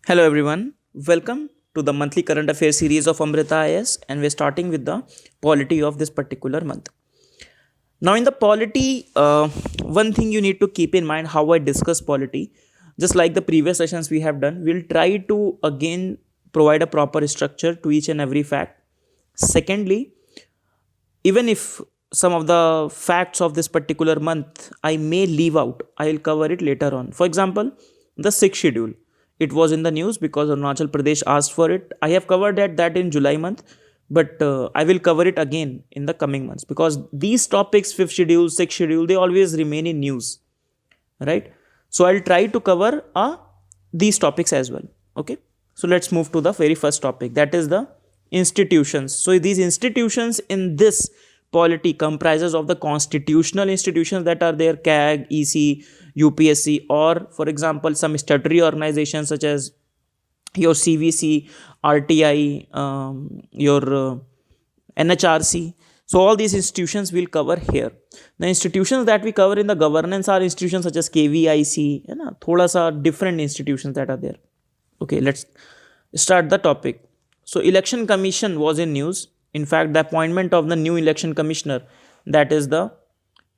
Hello everyone, welcome to the monthly current affairs series of Amrita IS, and we're starting with the polity of this particular month. Now in the polity, one thing you need to keep in mind how I discuss polity, just like the previous sessions we have done, we'll try to again provide a proper structure to each and every fact. Secondly, even if some of the facts of this particular month I may leave out, I'll cover it later on. For example, the sixth schedule. It was in the news because Arunachal Pradesh asked for it. I have covered that in July month, but I will cover it again in the coming months because these topics, fifth schedule, sixth schedule, they always remain in news, right? So I'll try to cover these topics as well. Okay. So let's move to the very first topic, that is the institutions. So these institutions in this polity comprises of the constitutional institutions that are there, CAG, EC, UPSC, or for example some statutory organizations such as your CVC, RTI, your NHRC. So all these institutions will cover here. The institutions that we cover in the governance are institutions such as KVIC, thoda sa different institutions that are there. Okay, let's start the topic. So election commission was in news. In fact, the appointment of the new election commissioner, that is the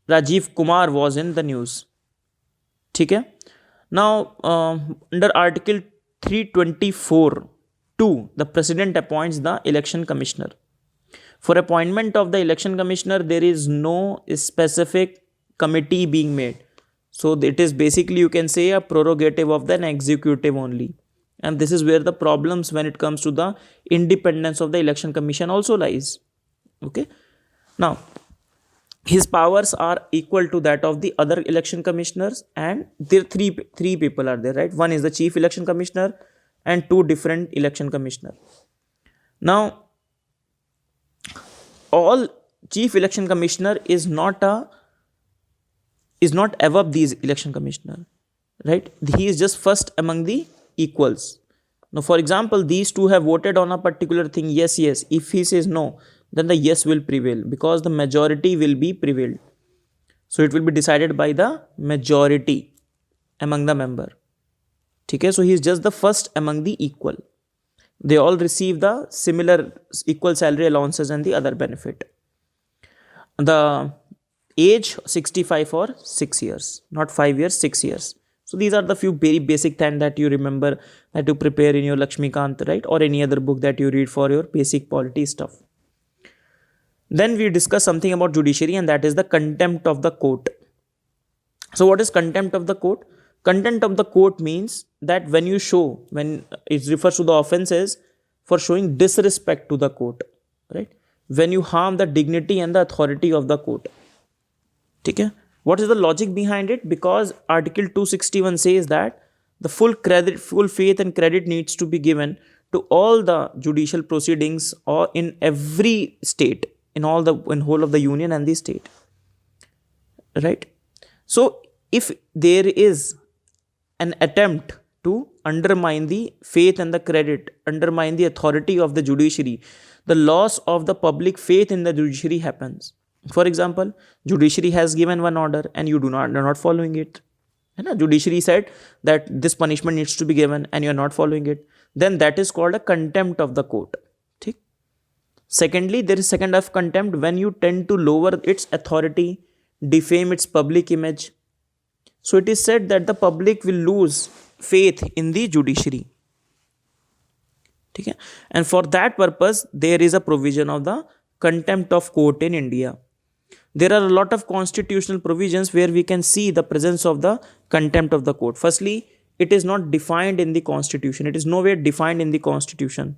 Rajiv Kumar, was in the news. Okay. Now under article 324(2), the president appoints the election commissioner. For appointment of the election commissioner, there is no specific committee being made. So it is basically, you can say, a prerogative of the executive only. And this is where the problems when it comes to the independence of the election commission also lies. Okay. Now, his powers are equal to that of the other election commissioners, and there three people are there, right? One is the chief election commissioner and two different election commissioner. Now, all chief election commissioner is not above these election commissioner, right? He is just first among the equals. Now, for example, these two have voted on a particular thing, yes. If he says no, then the yes will prevail because the majority will be prevailed. So it will be decided by the majority among the member. Okay, so he is just the first among the equal. They all receive the similar equal salary allowances and the other benefit. The age 65 for 6 years, not 5 years, 6 years. So these are the few very basic things that you remember, that you prepare in your Lakshmikant, right? Or any other book that you read for your basic polity stuff. Then we discuss something about judiciary, and that is the contempt of the court. So what is contempt of the court? Contempt of the court means that when it refers to the offenses for showing disrespect to the court, right? When you harm the dignity and the authority of the court. Okay? What is the logic behind it? Because Article 261 says that the full faith and credit needs to be given to all the judicial proceedings or in every state, in whole of the union and the state. Right? So if there is an attempt to undermine the faith and the credit, undermine the authority of the judiciary, the loss of the public faith in the judiciary happens. For example, judiciary has given one order and you are not following it. Judiciary said that this punishment needs to be given and you are not following it. Then that is called a contempt of the court. Okay? Secondly, there is second of contempt when you tend to lower its authority, defame its public image. So it is said that the public will lose faith in the judiciary. Okay? And for that purpose, there is a provision of the contempt of court in India. There are a lot of constitutional provisions where we can see the presence of the contempt of the court. Firstly, it is not defined in the constitution. It is nowhere defined in the constitution.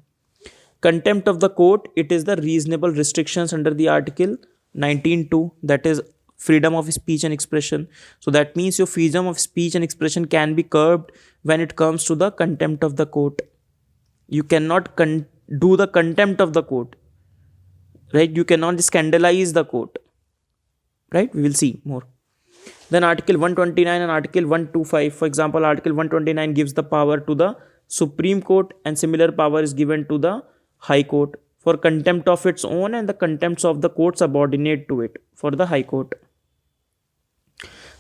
Contempt of the court, it is the reasonable restrictions under the article 19(2), that is freedom of speech and expression. So that means your freedom of speech and expression can be curbed when it comes to the contempt of the court. You cannot do the contempt of the court, right? You cannot scandalize the court, right? We will see more. Then Article 129 and Article 125. For example, Article 129 gives the power to the Supreme Court and similar power is given to the High Court for contempt of its own, and the contempts of the court subordinate to it for the High Court.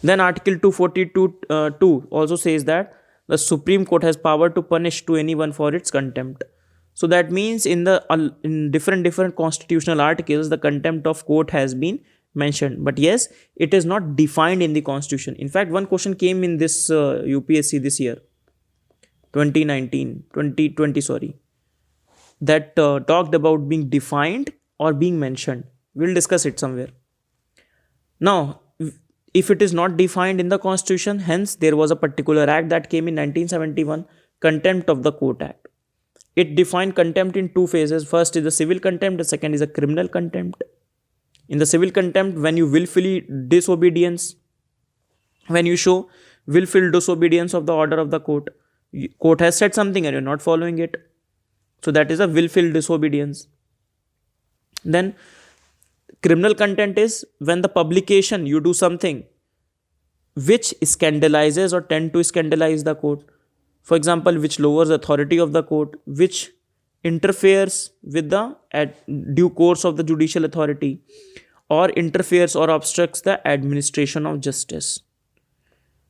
Then Article 242 also says that the Supreme Court has power to punish to anyone for its contempt. So that means in the in different constitutional articles, the contempt of court has been mentioned. But yes, it is not defined in the constitution. In fact, one question came in this UPSC this year, 2020, sorry, that talked about being defined or being mentioned. We'll discuss it somewhere. Now, if it is not defined in the constitution, hence there was a particular act that came in 1971, Contempt of the Court Act. It defined contempt in two phases. First is the civil contempt, the second is a criminal contempt. In the civil contempt, when you willfully disobedience, when you show willful disobedience of the order of the court has said something and you're not following it, so that is a willful disobedience. Then criminal contempt is when the publication, you do something which scandalizes or tend to scandalize the court. For example, which lowers the authority of the court, which interferes with the due course of the judicial authority, or interferes or obstructs the administration of justice.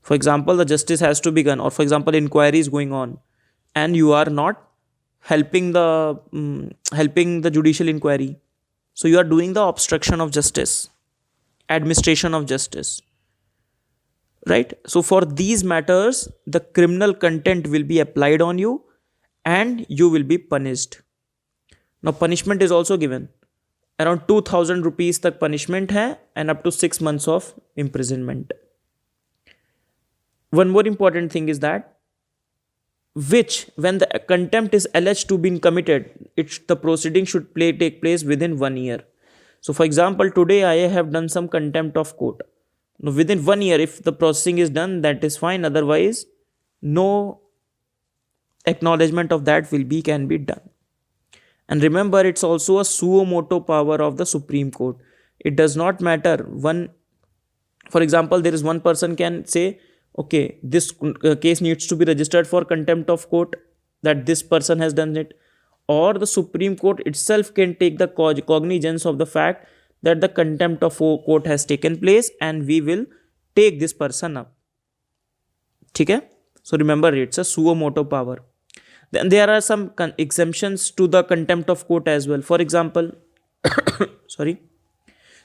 For example, the justice has to be done, or for example, inquiry is going on, and you are not helping the judicial inquiry. So you are doing the obstruction of justice, administration of justice. Right? So for these matters, the criminal contempt will be applied on you and you will be punished. Now punishment is also given. Around 2000 rupees tak punishment hai and up to 6 months of imprisonment. One more important thing is that when the contempt is alleged to be committed, the proceeding should take place within 1 year. So for example, today I have done some contempt of court. Now, within 1 year, if the processing is done, that is fine. Otherwise, no acknowledgement of that can be done. And remember, it's also a suo motu power of the Supreme Court. It does not matter. For example, there is one person can say, okay, this case needs to be registered for contempt of court, that this person has done it. Or the Supreme Court itself can take the cognizance of the fact that the contempt of court has taken place and we will take this person up. Okay? So remember, it's a suo motu power. Then there are some exemptions to the contempt of court as well. For example, sorry.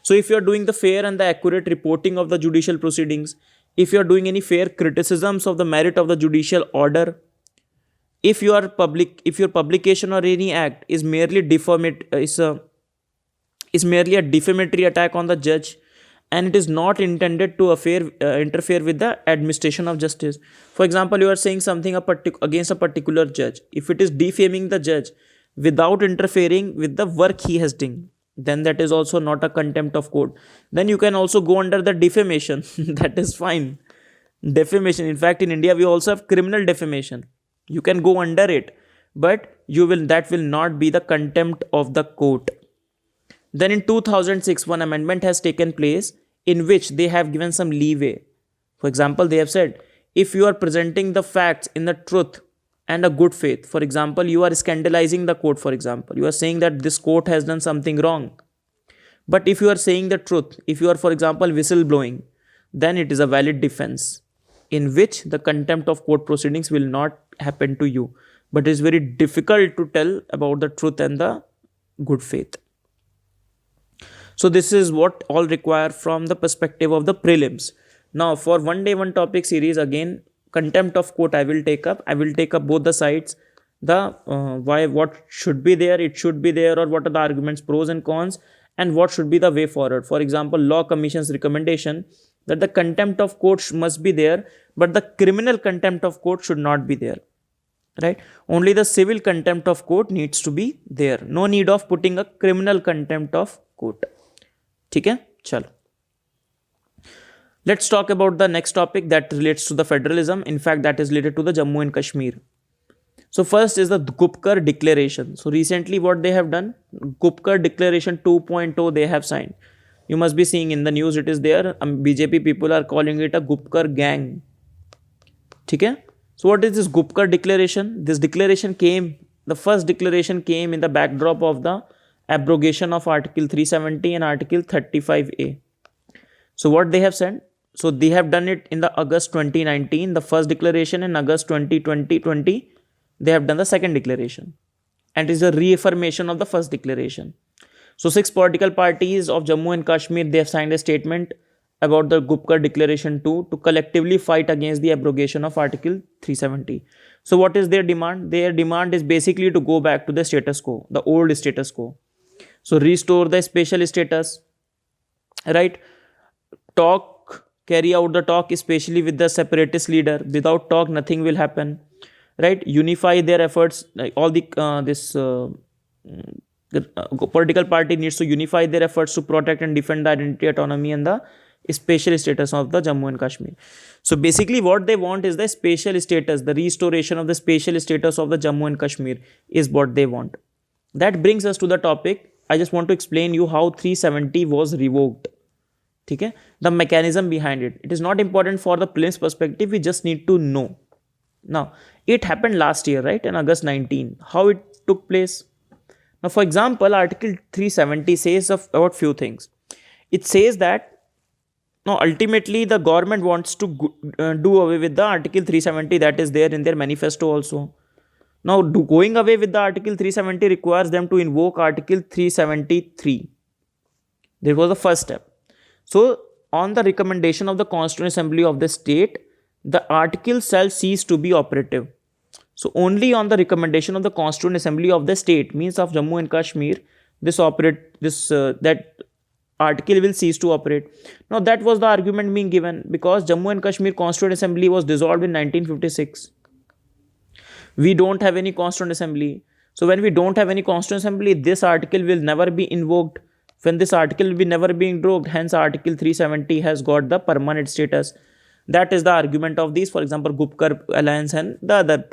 So if you are doing the fair and the accurate reporting of the judicial proceedings, if you are doing any fair criticisms of the merit of the judicial order, if your publication or any act is merely is merely a defamatory attack on the judge and it is not intended to interfere with the administration of justice. For example, you are saying something against a particular judge. If it is defaming the judge without interfering with the work he has done, then that is also not a contempt of court. Then you can also go under the defamation. That is fine. Defamation. In fact, in India, we also have criminal defamation. You can go under it, but that will not be the contempt of the court. Then in 2006, one amendment has taken place in which they have given some leeway. For example, they have said, if you are presenting the facts in the truth and a good faith, for example, you are scandalizing the court, for example, you are saying that this court has done something wrong. But if you are saying the truth, if you are, for example, whistleblowing, then it is a valid defense in which the contempt of court proceedings will not happen to you. But it is very difficult to tell about the truth and the good faith. So this is what all require from the perspective of the prelims. Now for one day one topic series, again contempt of court I will take up. I will take up both the sides. The what should be there, it should be there, or what are the arguments, pros and cons, and what should be the way forward. For example, Law Commission's recommendation that the contempt of court must be there, but the criminal contempt of court should not be there. Right? Only the civil contempt of court needs to be there. No need of putting a criminal contempt of court. ठीक है, चलो. Let's talk about the next topic that relates to the federalism. In fact, that is related to the Jammu and Kashmir. So first is the Gupkar Declaration. So recently what they have done, Gupkar Declaration 2.0 they have signed. You must be seeing in the news, it is there. BJP people are calling it a Gupkar gang. ठीक है? So what is this Gupkar Declaration? This declaration the first declaration came in the backdrop of the abrogation of Article 370 and Article 35A. So what they have said? So they have done it in the August 2019, the first declaration. In August 2020, they have done the second declaration, and it is a reaffirmation of the first declaration. So 6 political parties of Jammu and Kashmir, they have signed a statement about the Gupkar Declaration 2 to collectively fight against the abrogation of Article 370. So what is their demand? Their demand is basically to go back to the status quo, the old status quo. So restore the special status, right? Carry out the talk, especially with the separatist leader. Without talk, nothing will happen, right? Unify their efforts. Like all the political party needs to unify their efforts to protect and defend the identity, autonomy, and the special status of the Jammu and Kashmir. So basically, what they want is the special status, the restoration of the special status of the Jammu and Kashmir is what they want. That brings us to the topic. I just want to explain you how 370 was revoked. Okay? The mechanism behind it. It is not important for the prelims perspective. We just need to know. Now, it happened last year, right? In August 19. How it took place? Now, for example, Article 370 says about few things. It says that now ultimately the government wants to do away with the Article 370 that is there in their manifesto also. Now, going away with the Article 370 requires them to invoke Article 373. That was the first step. So, on the recommendation of the Constituent Assembly of the state, the article shall cease to be operative. So, only on the recommendation of the Constituent Assembly of the state, means of Jammu and Kashmir, that article will cease to operate. Now, that was the argument being given because Jammu and Kashmir Constituent Assembly was dissolved in 1956. We don't have any Constituent Assembly. So, when we don't have any Constituent Assembly, this article will never be invoked. When this article will be never be invoked, hence Article 370 has got the permanent status. That is the argument of these, for example, Gupkar Alliance and the other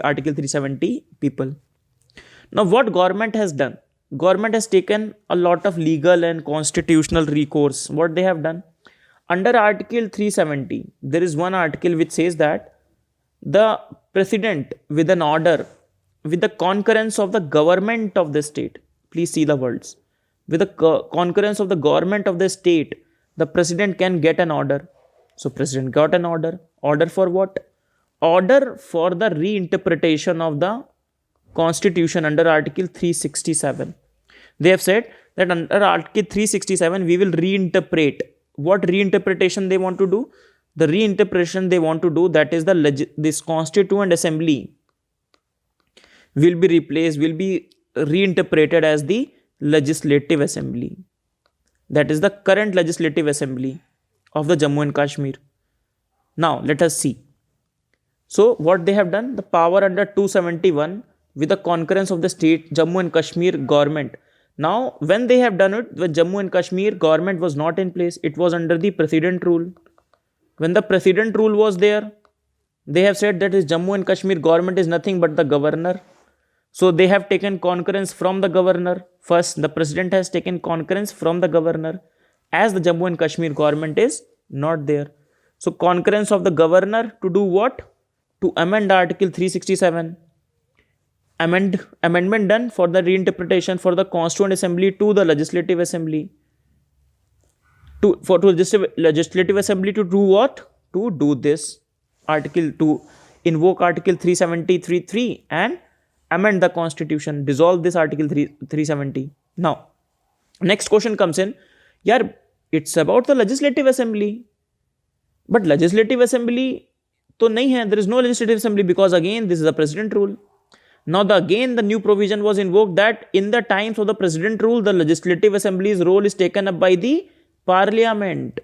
Article 370 people. Now, what government has done? Government has taken a lot of legal and constitutional recourse. What they have done? Under Article 370, there is one article which says that the president with an order, with the concurrence of the government of the state, please see the words, with the concurrence of the government of the state, the president can get an order. So, president got an order. Order for what? Order for the reinterpretation of the constitution under Article 367. They have said that under Article 367, we will reinterpret. What reinterpretation they want to do? The reinterpretation they want to do, that is this Constituent Assembly will be replaced, will be reinterpreted as the Legislative Assembly. That is the current Legislative Assembly of the Jammu and Kashmir. Now, let us see. So, what they have done? The power under 271 with the concurrence of the state, Jammu and Kashmir government. Now, when they have done it, the Jammu and Kashmir government was not in place. It was under the President rule. When the President rule was there, they have said that this Jammu and Kashmir government is nothing but the governor. So, they have taken concurrence from the governor. First, the President has taken concurrence from the governor, as the Jammu and Kashmir government is not there. So, concurrence of the governor to do what? To amend Article 367. Amendment done for the reinterpretation for the Constituent Assembly to the Legislative Assembly. To Legislative Assembly to do what? To do this article, to invoke Article 373(3) and amend the Constitution, dissolve this Article 370. Now, next question comes in. Yeah, it's about the Legislative Assembly. But Legislative Assembly to nahi hai. There is no Legislative Assembly because again this is a President rule. Now again the new provision was invoked that in the times of the President rule, the Legislative Assembly's role is taken up by the Parliament.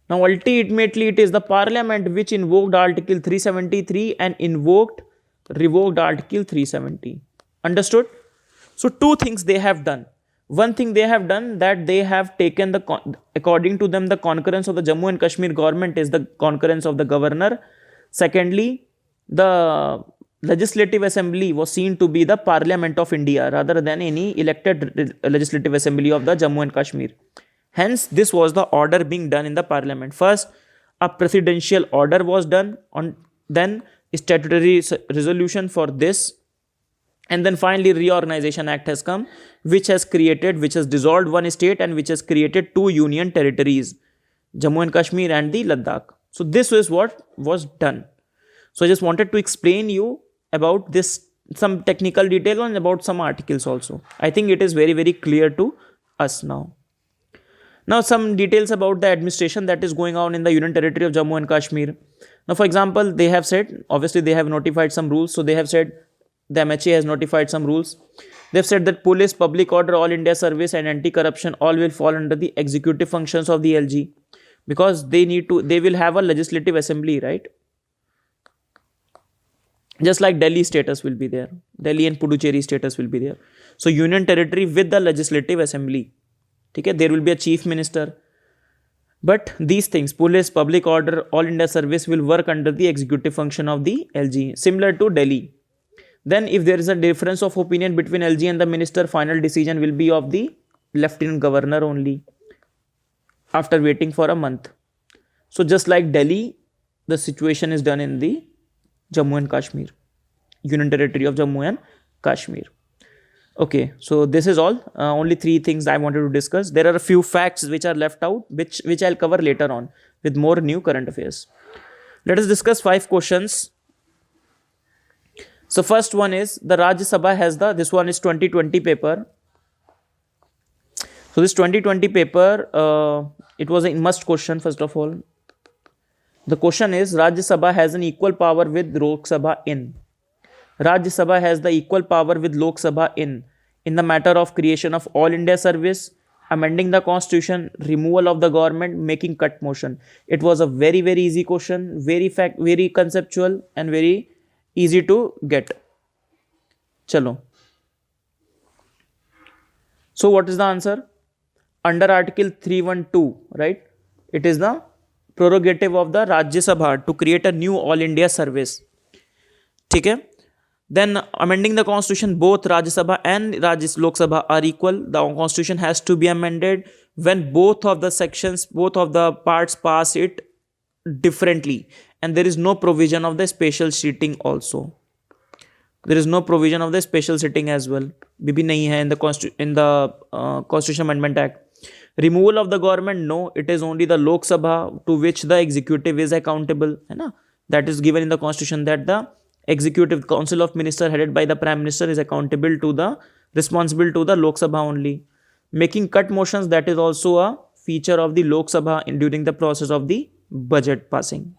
Now ultimately it is the Parliament which invoked Article 373 and revoked Article 370. Understood? So two things they have done. One thing they have done, that they have taken according to them, the concurrence of the Jammu and Kashmir government is the concurrence of the governor. Secondly, the Legislative Assembly was seen to be the Parliament of India rather than any elected Legislative Assembly of the Jammu and Kashmir. Hence, this was the order being done in the Parliament. First, a presidential order was done, then statutory resolution for this, and then finally Reorganization Act has come, which has dissolved one state and which has created two union territories. Jammu and Kashmir and the Ladakh. So this is what was done. So I just wanted to explain you about this, some technical detail and about some articles also. I think it is very, very clear to us now. Now some details about the administration that is going on in the Union Territory of Jammu and Kashmir. Now for example, they have said, obviously they have notified some rules. So they have said, the MHA has notified some rules. They've said that police, public order, all India service and anti-corruption all will fall under the executive functions of the LG, because they will have a legislative assembly, right? Just like Delhi status will be there. Delhi and Puducherry status will be there. So Union Territory with the legislative assembly. Okay, there will be a chief minister. But these things, police, public order, all India service will work under the executive function of the LG, similar to Delhi. Then if there is a difference of opinion between LG and the minister, final decision will be of the Lieutenant Governor only after waiting for a month. So just like Delhi, the situation is done in the Jammu and Kashmir, Union Territory of Jammu and Kashmir. Okay, so this is all. Only 3 things I wanted to discuss. There are a few facts which are left out, which I'll cover later on with more new current affairs. Let us discuss 5 questions. So first one is, the Rajya Sabha has this one is 2020 paper. So this 2020 paper, it was a must question first of all. The question is, Rajya Sabha has an equal power with Lok Sabha in. Rajya Sabha has the equal power with Lok Sabha in the matter of creation of All India Service, amending the constitution, removal of the government, making cut motion. It was a very, very easy question, very conceptual and very easy to get. Chalo. So what is the answer? Under Article 312, right? It is the prerogative of the Rajya Sabha to create a new All India Service. Okay? Then amending the constitution, both Rajya Sabha and Lok Sabha are equal. The constitution has to be amended when both of the sections, both of the parts pass it differently, and there is no provision of the special seating also. There is no provision of the special sitting as well. Bhi nahi hai in the Constitution Amendment Act. Removal of the government, no, it is only the Lok Sabha to which the executive is accountable. Hai na? That is given in the constitution, that the executive council of minister headed by the prime minister is responsible to the Lok Sabha only. Making cut motions, that is also a feature of the Lok Sabha during the process of the budget passing.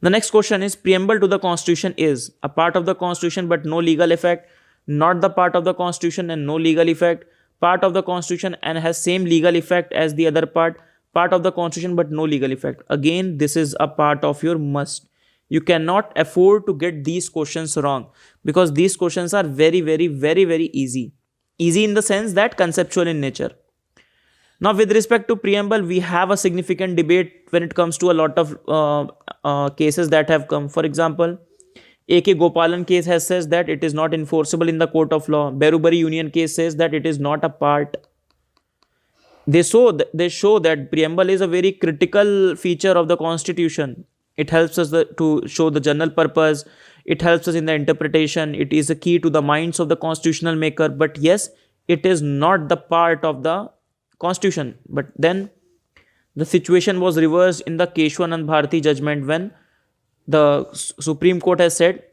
The next question is, preamble to the constitution is a part of the constitution but no legal effect, not the part of the constitution and no legal effect, part of the constitution and has same legal effect as the other part of the constitution but no legal effect. Again, this is a part of your must. You cannot afford to get these questions wrong, because these questions are very, very, very, very easy. Easy in the sense that conceptual in nature. Now, with respect to preamble, we have a significant debate when it comes to a lot of cases that have come. For example, A.K. Gopalan case says that it is not enforceable in the court of law. Berubari Union case says that it is not a part. They show that preamble is a very critical feature of the constitution. It helps us to show the general purpose. It helps us in the interpretation. It is a key to the minds of the constitutional maker. But yes, it is not the part of the constitution. But then the situation was reversed in the Keshwanand Bharati judgment, when the Supreme Court has said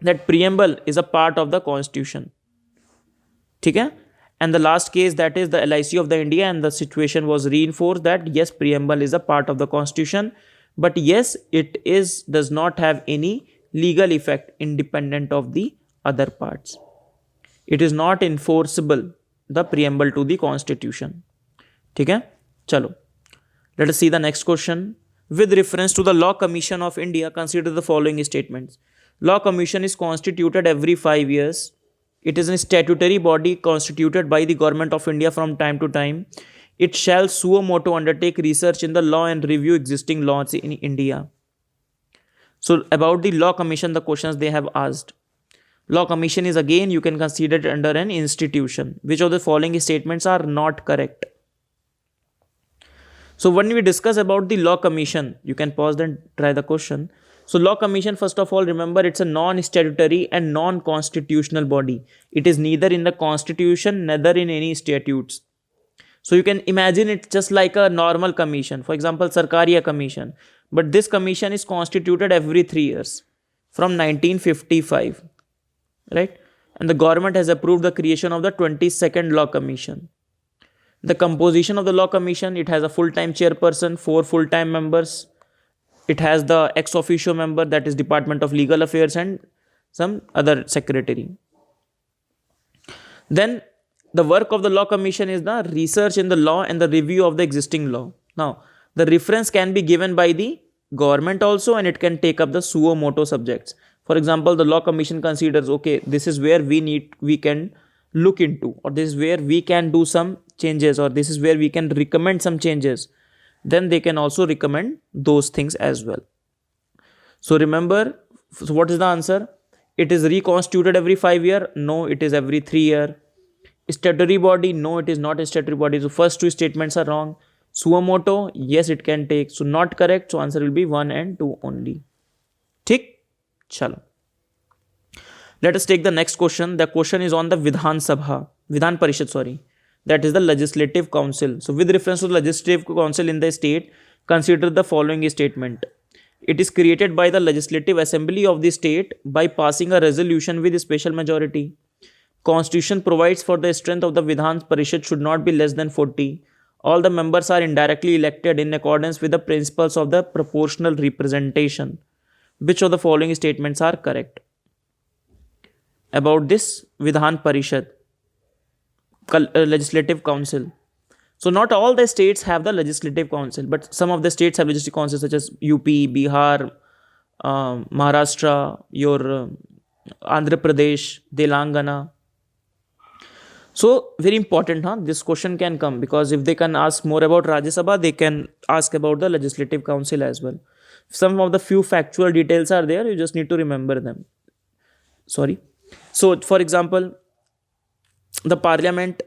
that preamble is a part of the constitution. Okay? And the last case, that is the LIC of the India, and the situation was reinforced that yes, preamble is a part of the constitution, but yes, it does not have any legal effect independent of the other parts. It is not enforceable, the preamble to the constitution. Okay? Chalo. Let us see the next question. With reference to the Law Commission of India, consider the following statements. Law Commission is constituted every 5 years. It is a statutory body constituted by the Government of India from time to time. It shall suo motu undertake research in the law and review existing laws in India. So about the Law Commission, the questions they have asked. Law Commission is, again, you can consider it under an institution. Which of the following statements are not correct? So when we discuss about the Law Commission, you can pause and try the question. So Law Commission, first of all, remember, it's a non-statutory and non-constitutional body. It is neither in the constitution, neither in any statutes. So you can imagine it just like a normal commission, for example Sarkariya commission, but this commission is constituted every 3 years from 1955, right? And the government has approved the creation of the 22nd law commission. The composition of the law commission: it has a full-time chairperson, 4 full-time members, it has the ex officio member, that is Department of Legal Affairs, and some other secretary. Then the work of the law commission is the research in the law and the review of the existing law. Now the reference can be given by the government also, and it can take up the suo moto subjects. For example, the law commission considers, okay, this is where we can look into, or this is where we can do some changes, or this is where we can recommend some changes, then they can also recommend those things as well. So remember, so what is the answer? It is reconstituted every 5 year. No, it is every 3 year. Statutory body? No, it is not a statutory body. So first two statements are wrong. Suo moto? Yes, it can take. So not correct. So answer will be 1 and 2 only. Thik? Chalo. Let us take the next question. The question is on the Vidhan Parishad, sorry. That is the Legislative Council. So with reference to the Legislative Council in the state, consider the following statement. It is created by the Legislative Assembly of the state by passing a resolution with a special majority. Constitution provides for the strength of the Vidhan Parishad should not be less than 40. All the members are indirectly elected in accordance with the principles of the proportional representation. Which of the following statements are correct about this Vidhan Parishad Legislative Council? So not all the states have the Legislative Council, but some of the states have Legislative Council, such as UP, Bihar, Maharashtra, your Andhra Pradesh, Telangana. So very important, this question can come, because if they can ask more about Rajya Sabha, they can ask about the Legislative Council as well. Some of the few factual details are there, you just need to remember them. Sorry. So for example, the Parliament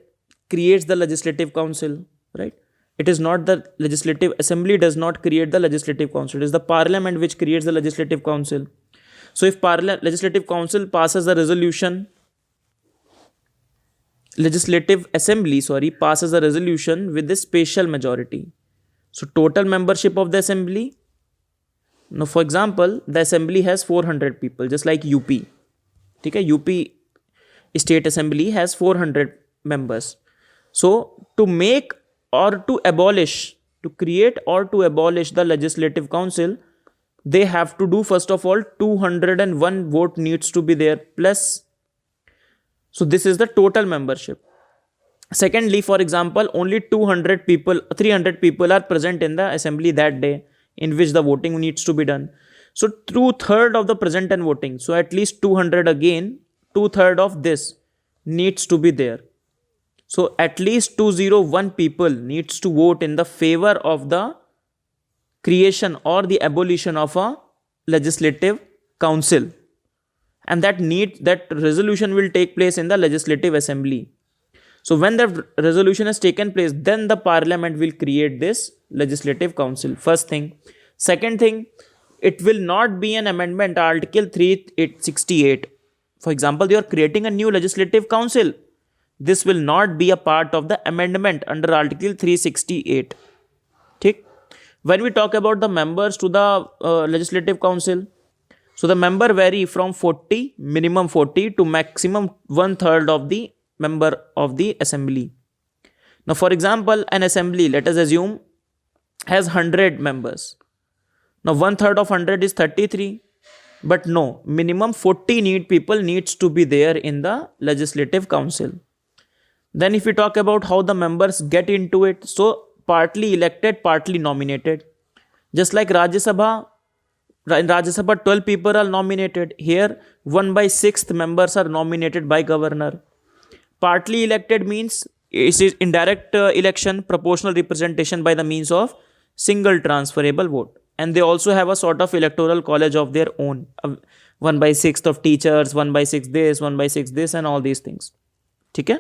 creates the Legislative Council, right? It is not the Legislative Assembly does not create the Legislative Council. It is the Parliament which creates the Legislative Council. So if Legislative Council passes the resolution, Legislative Assembly, passes a resolution with a special majority. So total membership of the Assembly. Now, for example, the Assembly has 400 people, just like UP. Okay, UP State Assembly has 400 members. So to make or to abolish, to create or to abolish the Legislative Council, they have to do, first of all, 201 vote needs to be there plus. So this is the total membership. Secondly, for example, only 300 people are present in the assembly that day in which the voting needs to be done. So 2/3 of the present and voting. So at least 200 again, 2/3 of this needs to be there. So at least 201 people needs to vote in the favor of the creation or the abolition of a Legislative Council. And that resolution will take place in the Legislative Assembly. So when the resolution has taken place, then the Parliament will create this Legislative Council. First thing. Second thing, it will not be an amendment, Article 368. For example, you are creating a new Legislative Council. This will not be a part of the amendment under Article 368. Okay? When we talk about the members to the Legislative Council, so the member vary from 40, minimum 40 to maximum 1/3 of the member of the assembly. Now, for example, an assembly, let us assume, has 100 members. Now, 1/3 of 100 is 33. But no, minimum 40 people needs to be there in the Legislative Council. Then if we talk about how the members get into it, so partly elected, partly nominated. Just like Rajya Sabha, in Rajya Sabha 12 people are nominated. Here 1/6 members are nominated by governor. Partly elected means it is indirect election, proportional representation by the means of single transferable vote. And they also have a sort of electoral college of their own. 1/6 of teachers, 1/6 this, 1/6 this, and all these things. Okay?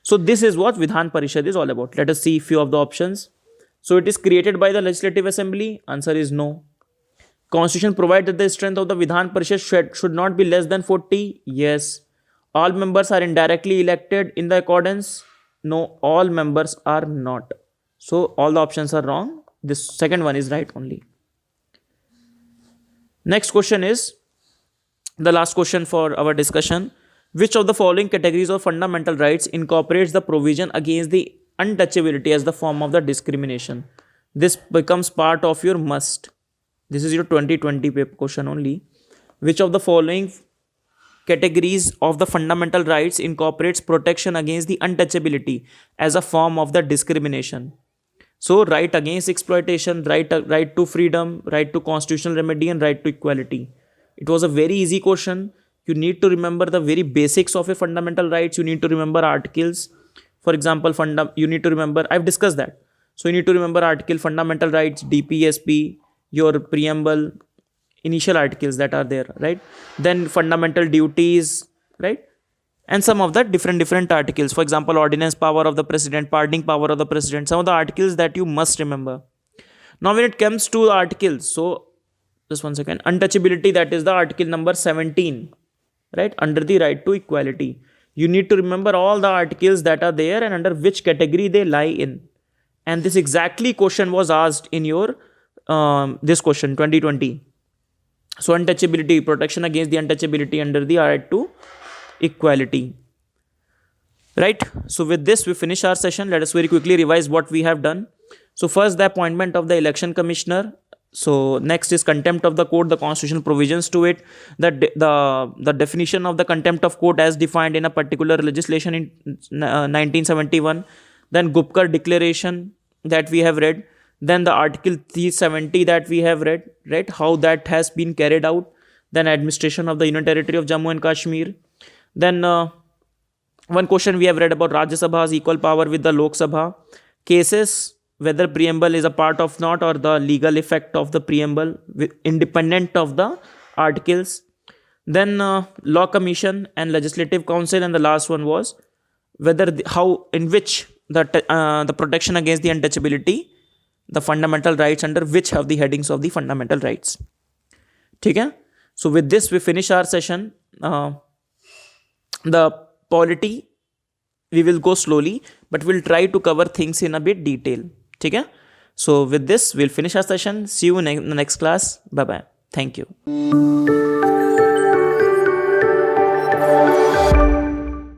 So this is what Vidhan Parishad is all about. Let us see few of the options. So it is created by the Legislative Assembly. Answer is no. Constitution provides that the strength of the Vidhan Parishad should not be less than 40. Yes. All members are indirectly elected in the accordance. No, all members are not. So all the options are wrong. This second one is right only. Next question is the last question for our discussion. Which of the following categories of fundamental rights incorporates the provision against the untouchability as the form of the discrimination? This becomes part of your must. This is your 2020 paper question only. Which of the following categories of the fundamental rights incorporates protection against the untouchability as a form of the discrimination? So right against exploitation, right to freedom, right to constitutional remedy, and right to equality. It was a very easy question. You need to remember the very basics of a fundamental rights. You need to remember articles. For example, you need to remember, I've discussed that. So you need to remember article, fundamental rights, DPSP, your preamble, initial articles that are there, right? Then fundamental duties, right? And some of the different articles. For example, ordinance power of the president, pardoning power of the president, some of the articles that you must remember. Now when it comes to articles, so just one second, untouchability, that is the article number 17, right? Under the right to equality. You need to remember all the articles that are there and under which category they lie in. And this exactly question was asked in your this question 2020. So untouchability, protection against the untouchability under the right to equality, right? So with this we finish our session. Let us very quickly revise what we have done. So first, the appointment of the election commissioner. So next is contempt of the court, the constitutional provisions to it, the definition of the contempt of court as defined in a particular legislation in 1971. Then Gupkar declaration that we have read. Then the article 370 that we have read, right? How that has been carried out. Then administration of the Union Territory of Jammu and Kashmir. Then one question we have read about Rajya Sabha's equal power with the Lok Sabha. Cases, whether preamble is a part of not or the legal effect of the preamble independent of the articles. Then law commission and legislative council, and the last one was whether in which the protection against the untouchability, the fundamental rights under which have the headings of the fundamental rights. Okay? So with this we finish our session. The polity we will go slowly, but we'll try to cover things in a bit detail. Okay? So with this we'll finish our session. See you in the next class. Bye bye. Thank you.